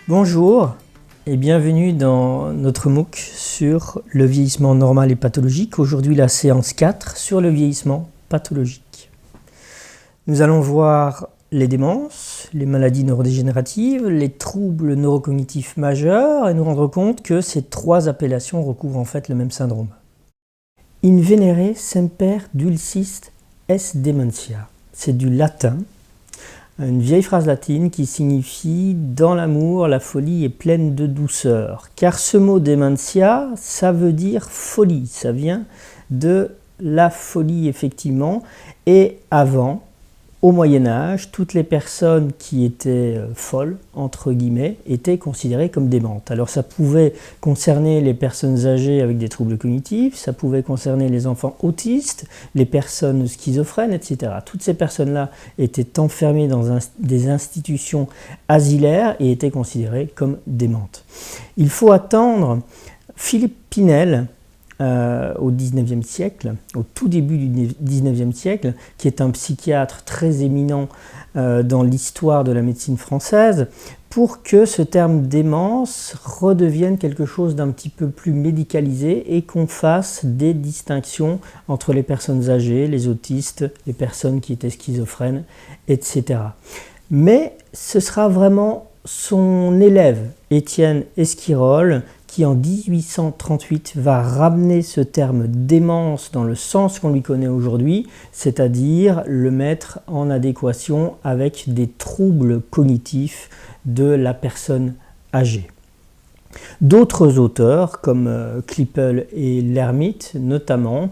Bonjour et bienvenue dans notre MOOC sur le vieillissement normal et pathologique. Aujourd'hui la séance 4 sur le vieillissement pathologique. Nous allons voir les démences, les maladies neurodégénératives, les troubles neurocognitifs majeurs et nous rendre compte que ces trois appellations recouvrent en fait le même syndrome. In venere semper dulcis est dementia. C'est du latin. Une vieille phrase latine qui signifie « dans l'amour, la folie est pleine de douceur ». Car ce mot dementia, ça veut dire folie, ça vient de la folie effectivement. Et avant, au Moyen-Âge, toutes les personnes qui étaient folles, entre guillemets, étaient considérées comme démentes. Alors ça pouvait concerner les personnes âgées avec des troubles cognitifs, ça pouvait concerner les enfants autistes, les personnes schizophrènes, etc. Toutes ces personnes-là étaient enfermées dans des institutions asilaires et étaient considérées comme démentes. Il faut attendre Philippe Pinel, au XIXe siècle, au tout début du XIXe siècle, qui est un psychiatre très éminent dans l'histoire de la médecine française, pour que ce terme démence redevienne quelque chose d'un petit peu plus médicalisé et qu'on fasse des distinctions entre les personnes âgées, les autistes, les personnes qui étaient schizophrènes, etc. Mais ce sera vraiment son élève, Étienne Esquirol, qui en 1838 va ramener ce terme démence dans le sens qu'on lui connaît aujourd'hui, c'est-à-dire le mettre en adéquation avec des troubles cognitifs de la personne âgée. D'autres auteurs, comme Klippel et Lermite notamment,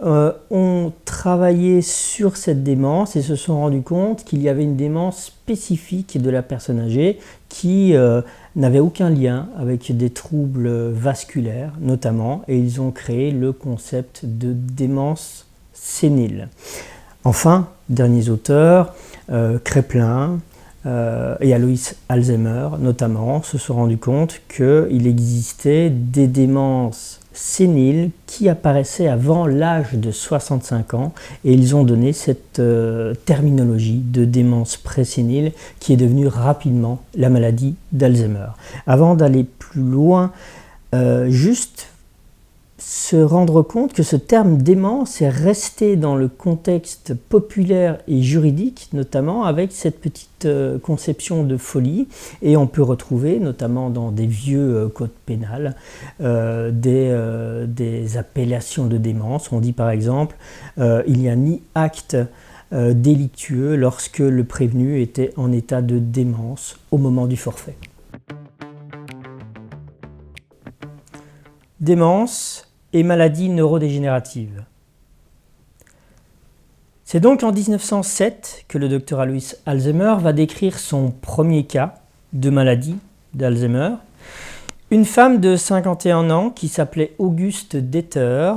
ont travaillé sur cette démence et se sont rendus compte qu'il y avait une démence spécifique de la personne âgée qui n'avait aucun lien avec des troubles vasculaires notamment, et ils ont créé le concept de démence sénile. Enfin, derniers auteurs, Kraepelin, et Alois Alzheimer notamment se sont rendus compte qu'il existait des démences séniles qui apparaissaient avant l'âge de 65 ans et ils ont donné cette terminologie de démence présénile qui est devenue rapidement la maladie d'Alzheimer. Avant d'aller plus loin, juste se rendre compte que ce terme démence est resté dans le contexte populaire et juridique, notamment avec cette petite conception de folie, et on peut retrouver, notamment dans des vieux codes pénals, des appellations de démence. On dit par exemple il n'y a ni acte délictueux lorsque le prévenu était en état de démence au moment du forfait. Démence et maladies neurodégénératives. C'est donc en 1907 que le docteur Alois Alzheimer va décrire son premier cas de maladie d'Alzheimer. Une femme de 51 ans qui s'appelait Auguste Deter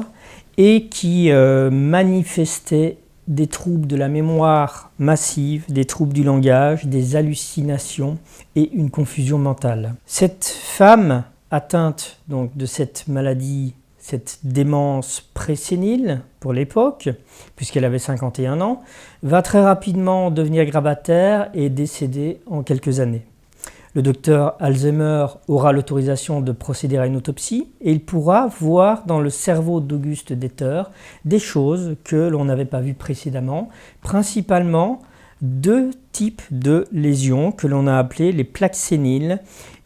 et qui manifestait des troubles de la mémoire massive, des troubles du langage, des hallucinations et une confusion mentale. Cette femme atteinte donc de cette maladie, cette démence présénile pour l'époque, puisqu'elle avait 51 ans, va très rapidement devenir grabataire et décéder en quelques années. Le docteur Alzheimer aura l'autorisation de procéder à une autopsie et il pourra voir dans le cerveau d'Auguste Deter des choses que l'on n'avait pas vues précédemment, principalement deux types de lésions que l'on a appelées les plaques séniles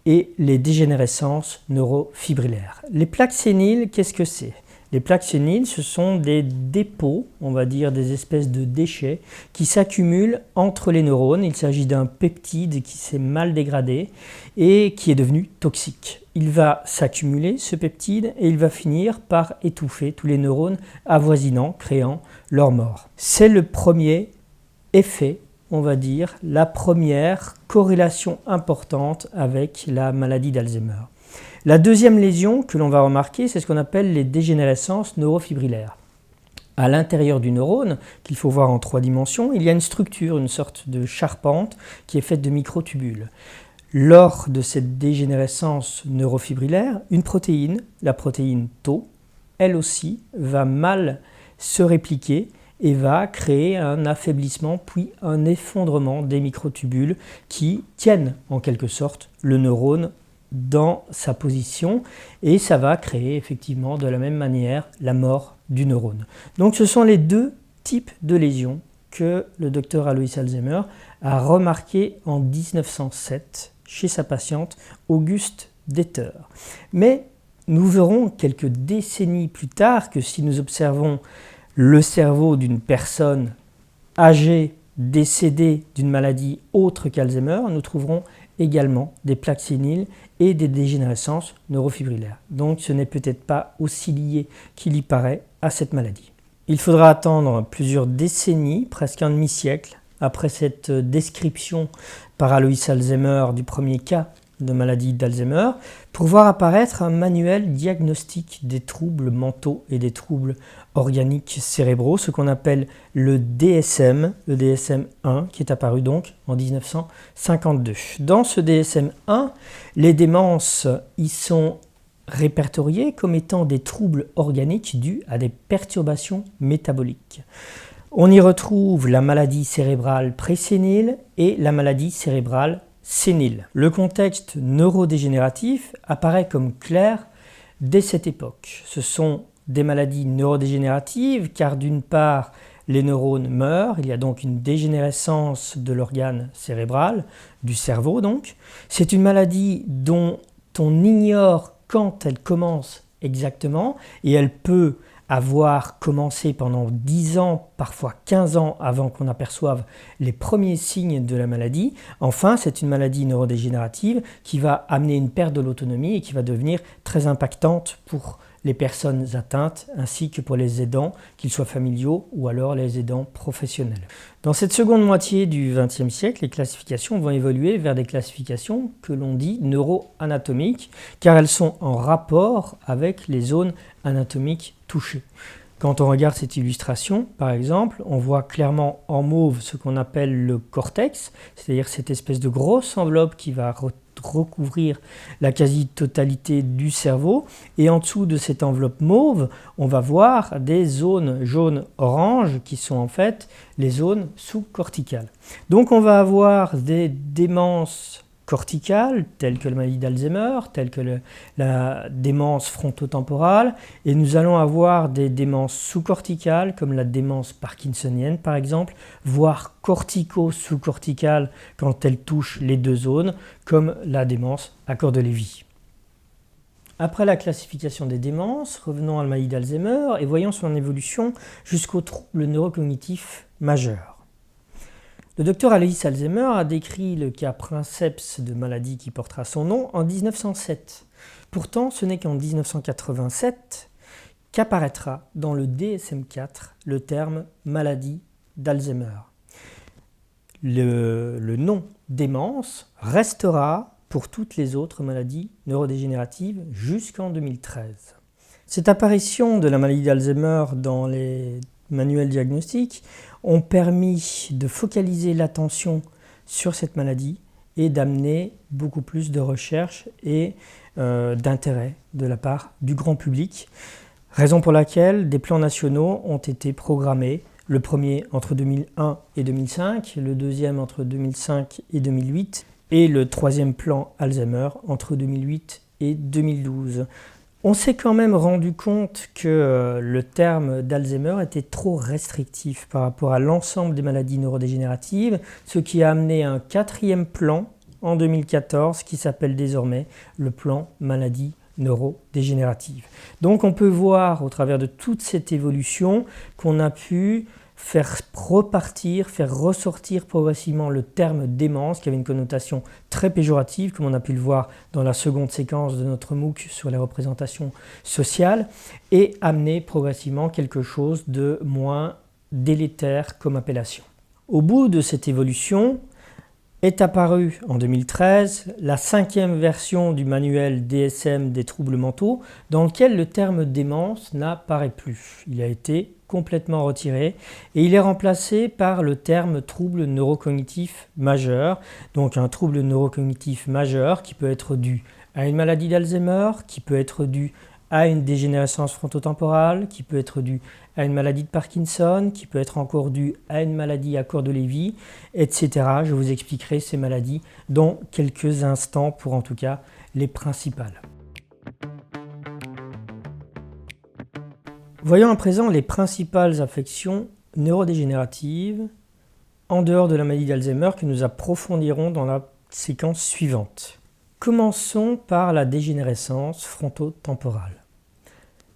et les dégénérescences neurofibrillaires. Les plaques séniles, qu'est-ce que c'est ? Les plaques séniles, ce sont des dépôts, on va dire des espèces de déchets qui s'accumulent entre les neurones. Il s'agit d'un peptide qui s'est mal dégradé et qui est devenu toxique. Il va s'accumuler, ce peptide, et il va finir par étouffer tous les neurones avoisinants, créant leur mort. C'est le premier effet, on va dire, la première corrélation importante avec la maladie d'Alzheimer. La deuxième lésion que l'on va remarquer, c'est ce qu'on appelle les dégénérescences neurofibrillaires. À l'intérieur du neurone, qu'il faut voir en 3 dimensions, il y a une structure, une sorte de charpente qui est faite de microtubules. Lors de cette dégénérescence neurofibrillaire, une protéine, la protéine Tau, elle aussi va mal se répliquer et va créer un affaiblissement puis un effondrement des microtubules qui tiennent en quelque sorte le neurone dans sa position et ça va créer effectivement de la même manière la mort du neurone. Donc ce sont les deux types de lésions que le docteur Alois Alzheimer a remarqué en 1907 chez sa patiente Auguste Deter. Mais nous verrons quelques décennies plus tard que si nous observons le cerveau d'une personne âgée décédée d'une maladie autre qu'Alzheimer, nous trouverons également des plaques séniles et des dégénérescences neurofibrillaires. Donc ce n'est peut-être pas aussi lié qu'il y paraît à cette maladie. Il faudra attendre plusieurs décennies, presque un demi-siècle, après cette description par Alois Alzheimer du premier cas de maladie d'Alzheimer, pour voir apparaître un manuel diagnostique des troubles mentaux et des troubles organiques cérébraux, ce qu'on appelle le DSM-1, qui est apparu donc en 1952. Dans ce DSM-1, les démences y sont répertoriées comme étant des troubles organiques dus à des perturbations métaboliques. On y retrouve la maladie cérébrale présénile et la maladie cérébrale sénile. Le contexte neurodégénératif apparaît comme clair dès cette époque. Ce sont des maladies neurodégénératives car d'une part les neurones meurent, il y a donc une dégénérescence de l'organe cérébral, du cerveau donc. C'est une maladie dont on ignore quand elle commence exactement et elle peut avoir commencé pendant 10 ans, parfois 15 ans avant qu'on aperçoive les premiers signes de la maladie. Enfin, c'est une maladie neurodégénérative qui va amener une perte de l'autonomie et qui va devenir très impactante pour les personnes atteintes ainsi que pour les aidants, qu'ils soient familiaux ou alors les aidants professionnels. Dans cette seconde moitié du XXe siècle, les classifications vont évoluer vers des classifications que l'on dit neuroanatomiques car elles sont en rapport avec les zones anatomiques touchées. Quand on regarde cette illustration, par exemple, on voit clairement en mauve ce qu'on appelle le cortex, c'est-à-dire cette espèce de grosse enveloppe qui va recouvrir la quasi-totalité du cerveau. Et en dessous de cette enveloppe mauve, on va voir des zones jaune-orange qui sont en fait les zones sous-corticales. Donc on va avoir des démences corticales, telles que la maladie d'Alzheimer, telles que la démence frontotemporale, et nous allons avoir des démences sous-corticales, comme la démence parkinsonienne par exemple, voire cortico-sous-corticale quand elle touche les deux zones, comme la démence à corps de Lévy. Après la classification des démences, revenons à la maladie d'Alzheimer et voyons son évolution jusqu'au trouble neurocognitif majeur. Le docteur Alois Alzheimer a décrit le cas princeps de maladie qui portera son nom en 1907. Pourtant, ce n'est qu'en 1987 qu'apparaîtra dans le DSM-4 le terme maladie d'Alzheimer. Le nom démence restera pour toutes les autres maladies neurodégénératives jusqu'en 2013. Cette apparition de la maladie d'Alzheimer dans les manuels diagnostiques ont permis de focaliser l'attention sur cette maladie et d'amener beaucoup plus de recherche et d'intérêt de la part du grand public. Raison pour laquelle des plans nationaux ont été programmés, le premier entre 2001 et 2005, le deuxième entre 2005 et 2008 et le troisième plan Alzheimer entre 2008 et 2012. On s'est quand même rendu compte que le terme d'Alzheimer était trop restrictif par rapport à l'ensemble des maladies neurodégénératives, ce qui a amené un quatrième plan en 2014 qui s'appelle désormais le plan maladie neurodégénérative. Donc on peut voir au travers de toute cette évolution qu'on a pu faire repartir, faire ressortir progressivement le terme démence qui avait une connotation très péjorative comme on a pu le voir dans la seconde séquence de notre MOOC sur les représentations sociales et amener progressivement quelque chose de moins délétère comme appellation. Au bout de cette évolution est apparue en 2013 la 5e version du manuel DSM des troubles mentaux dans lequel le terme démence n'apparaît plus. Il a été complètement retiré et il est remplacé par le terme trouble neurocognitif majeur, donc un trouble neurocognitif majeur qui peut être dû à une maladie d'Alzheimer, qui peut être dû à une dégénérescence frontotemporale, qui peut être due à une maladie de Parkinson, qui peut être encore due à une maladie à corps de Lévy, etc. Je vous expliquerai ces maladies dans quelques instants, pour en tout cas les principales. Voyons à présent les principales affections neurodégénératives en dehors de la maladie d'Alzheimer que nous approfondirons dans la séquence suivante. Commençons par la dégénérescence frontotemporale.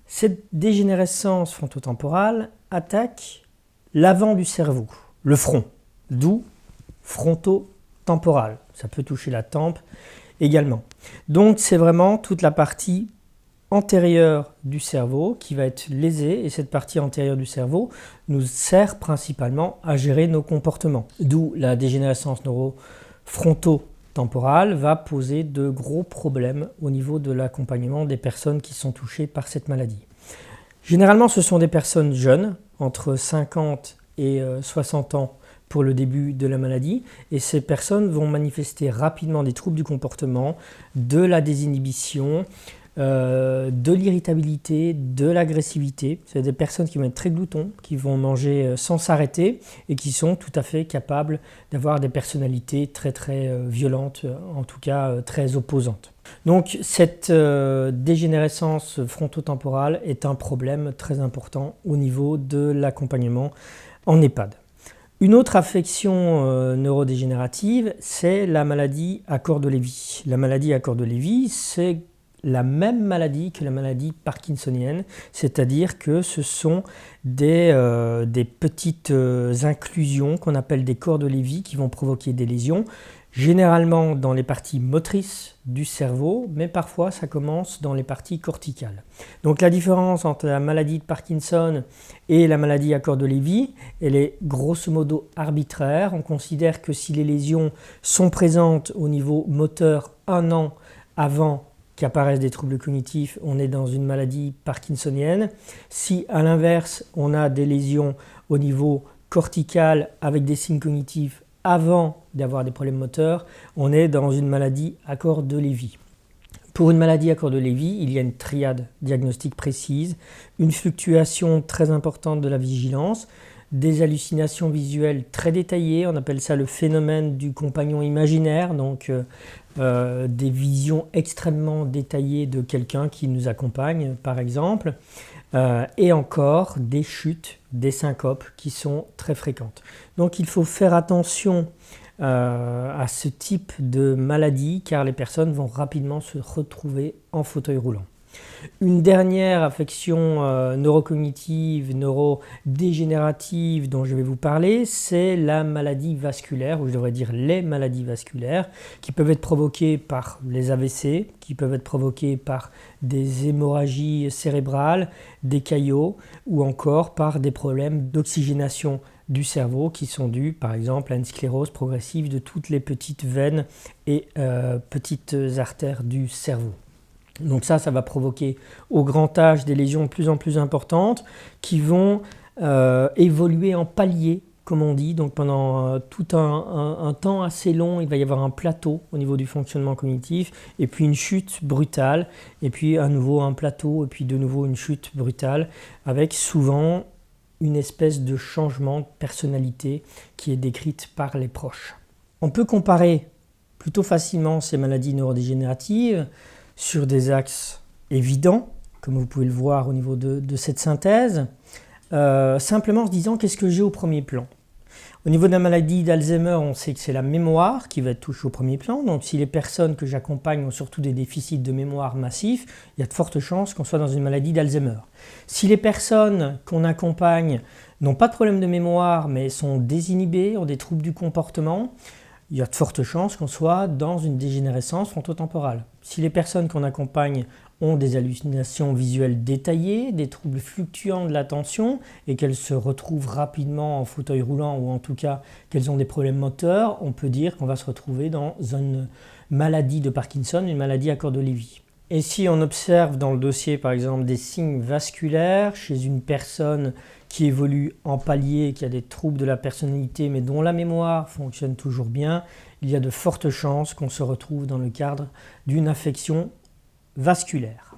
Cette dégénérescence frontotemporale attaque l'avant du cerveau, le front, d'où frontotemporal. Ça peut toucher la tempe également. Donc c'est vraiment toute la partie antérieure du cerveau qui va être lésée, et cette partie antérieure du cerveau nous sert principalement à gérer nos comportements. D'où la dégénérescence neurofrontotemporale va poser de gros problèmes au niveau de l'accompagnement des personnes qui sont touchées par cette maladie. Généralement, ce sont des personnes jeunes, entre 50 et 60 ans pour le début de la maladie, et ces personnes vont manifester rapidement des troubles du comportement, de la désinhibition, de l'irritabilité, de l'agressivité. C'est des personnes qui vont être très gloutons, qui vont manger sans s'arrêter et qui sont tout à fait capables d'avoir des personnalités très très violentes, en tout cas très opposantes. Donc cette dégénérescence frontotemporale est un problème très important au niveau de l'accompagnement en EHPAD. Une autre affection neurodégénérative, c'est la maladie à corps de Lévy. La maladie à corps de Lévy, c'est la même maladie que la maladie parkinsonienne, c'est-à-dire que ce sont des petites inclusions qu'on appelle des corps de Lévy qui vont provoquer des lésions, généralement dans les parties motrices du cerveau, mais parfois ça commence dans les parties corticales. Donc la différence entre la maladie de Parkinson et la maladie à corps de Lévy, elle est grosso modo arbitraire. On considère que si les lésions sont présentes au niveau moteur 1 an avant qu'apparaissent des troubles cognitifs, on est dans une maladie parkinsonienne. Si à l'inverse, on a des lésions au niveau cortical avec des signes cognitifs avant d'avoir des problèmes moteurs, on est dans une maladie à corps de Lévy. Pour une maladie à corps de Lévy, il y a une triade diagnostique précise, une fluctuation très importante de la vigilance, des hallucinations visuelles très détaillées, on appelle ça le phénomène du compagnon imaginaire, donc des visions extrêmement détaillées de quelqu'un qui nous accompagne par exemple, et encore des chutes, des syncopes qui sont très fréquentes. Donc il faut faire attention à ce type de maladie car les personnes vont rapidement se retrouver en fauteuil roulant. Une dernière affection neurocognitive, neurodégénérative dont je vais vous parler, c'est la maladie vasculaire, ou je devrais dire les maladies vasculaires, qui peuvent être provoquées par les AVC, qui peuvent être provoquées par des hémorragies cérébrales, des caillots, ou encore par des problèmes d'oxygénation du cerveau qui sont dus par exemple à une sclérose progressive de toutes les petites veines et petites artères du cerveau. Donc ça va provoquer au grand âge des lésions de plus en plus importantes qui vont évoluer en paliers, comme on dit. Donc pendant tout un temps assez long, il va y avoir un plateau au niveau du fonctionnement cognitif, et puis une chute brutale, et puis à nouveau un plateau, et puis de nouveau une chute brutale, avec souvent une espèce de changement de personnalité qui est décrite par les proches. On peut comparer plutôt facilement ces maladies neurodégénératives sur des axes évidents, comme vous pouvez le voir au niveau de cette synthèse, simplement en se disant qu'est-ce que j'ai au premier plan. Au niveau de la maladie d'Alzheimer, on sait que c'est la mémoire qui va être touchée au premier plan. Donc si les personnes que j'accompagne ont surtout des déficits de mémoire massifs, il y a de fortes chances qu'on soit dans une maladie d'Alzheimer. Si les personnes qu'on accompagne n'ont pas de problème de mémoire mais sont désinhibées, ont des troubles du comportement, il y a de fortes chances qu'on soit dans une dégénérescence frontotemporale. Si les personnes qu'on accompagne ont des hallucinations visuelles détaillées, des troubles fluctuants de l'attention et qu'elles se retrouvent rapidement en fauteuil roulant ou en tout cas qu'elles ont des problèmes moteurs, on peut dire qu'on va se retrouver dans une maladie de Parkinson, une maladie à corps de Lévy. Et si on observe dans le dossier par exemple des signes vasculaires chez une personne qui évolue en palier, qui a des troubles de la personnalité mais dont la mémoire fonctionne toujours bien, il y a de fortes chances qu'on se retrouve dans le cadre d'une affection vasculaire.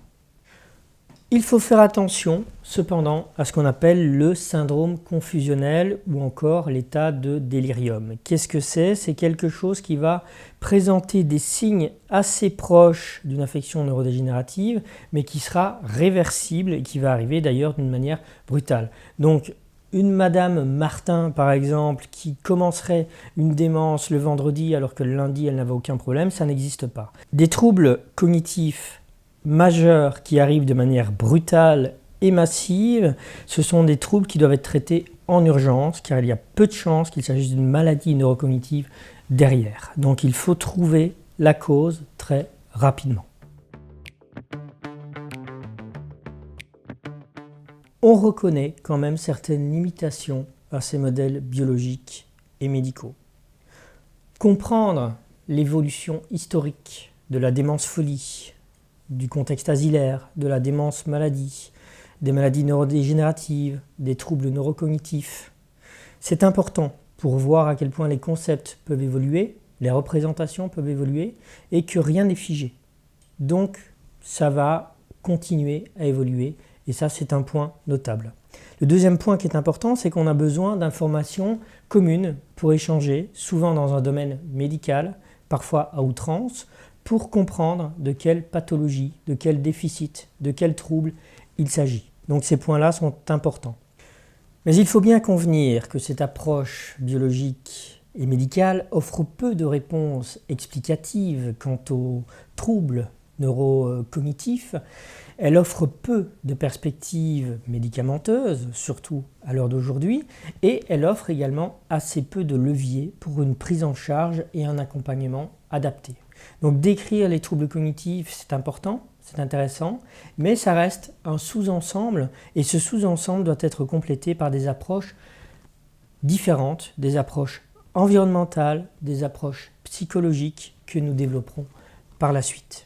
Il faut faire attention cependant à ce qu'on appelle le syndrome confusionnel ou encore l'état de délirium. Qu'est-ce que c'est? C'est quelque chose qui va présenter des signes assez proches d'une affection neurodégénérative, mais qui sera réversible et qui va arriver d'ailleurs d'une manière brutale. Donc, une Madame Martin, par exemple, qui commencerait une démence le vendredi alors que le lundi, elle n'avait aucun problème, ça n'existe pas. Des troubles cognitifs majeurs qui arrivent de manière brutale et massive, ce sont des troubles qui doivent être traités en urgence, car il y a peu de chances qu'il s'agisse d'une maladie neurocognitive derrière. Donc il faut trouver la cause très rapidement. On reconnaît quand même certaines limitations à ces modèles biologiques et médicaux. Comprendre l'évolution historique de la démence folie, du contexte asilaire, de la démence maladie, des maladies neurodégénératives, des troubles neurocognitifs. C'est important pour voir à quel point les concepts peuvent évoluer, les représentations peuvent évoluer et que rien n'est figé. Donc ça va continuer à évoluer et ça c'est un point notable. Le deuxième point qui est important, c'est qu'on a besoin d'informations communes pour échanger, souvent dans un domaine médical, parfois à outrance, pour comprendre de quelle pathologie, de quel déficit, de quel trouble il s'agit. Donc ces points-là sont importants. Mais il faut bien convenir que cette approche biologique et médicale offre peu de réponses explicatives quant aux troubles neurocognitifs. Elle offre peu de perspectives médicamenteuses, surtout à l'heure d'aujourd'hui, et elle offre également assez peu de leviers pour une prise en charge et un accompagnement adapté. Donc décrire les troubles cognitifs, c'est important, c'est intéressant, mais ça reste un sous-ensemble et ce sous-ensemble doit être complété par des approches différentes, des approches environnementales, des approches psychologiques que nous développerons par la suite.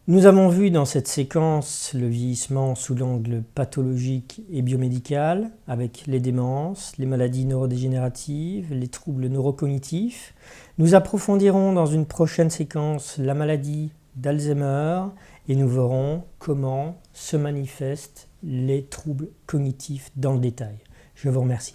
Nous avons vu dans cette séquence le vieillissement sous l'angle pathologique et biomédical, avec les démences, les maladies neurodégénératives, les troubles neurocognitifs. Nous approfondirons dans une prochaine séquence la maladie d'Alzheimer et nous verrons comment se manifestent les troubles cognitifs dans le détail. Je vous remercie.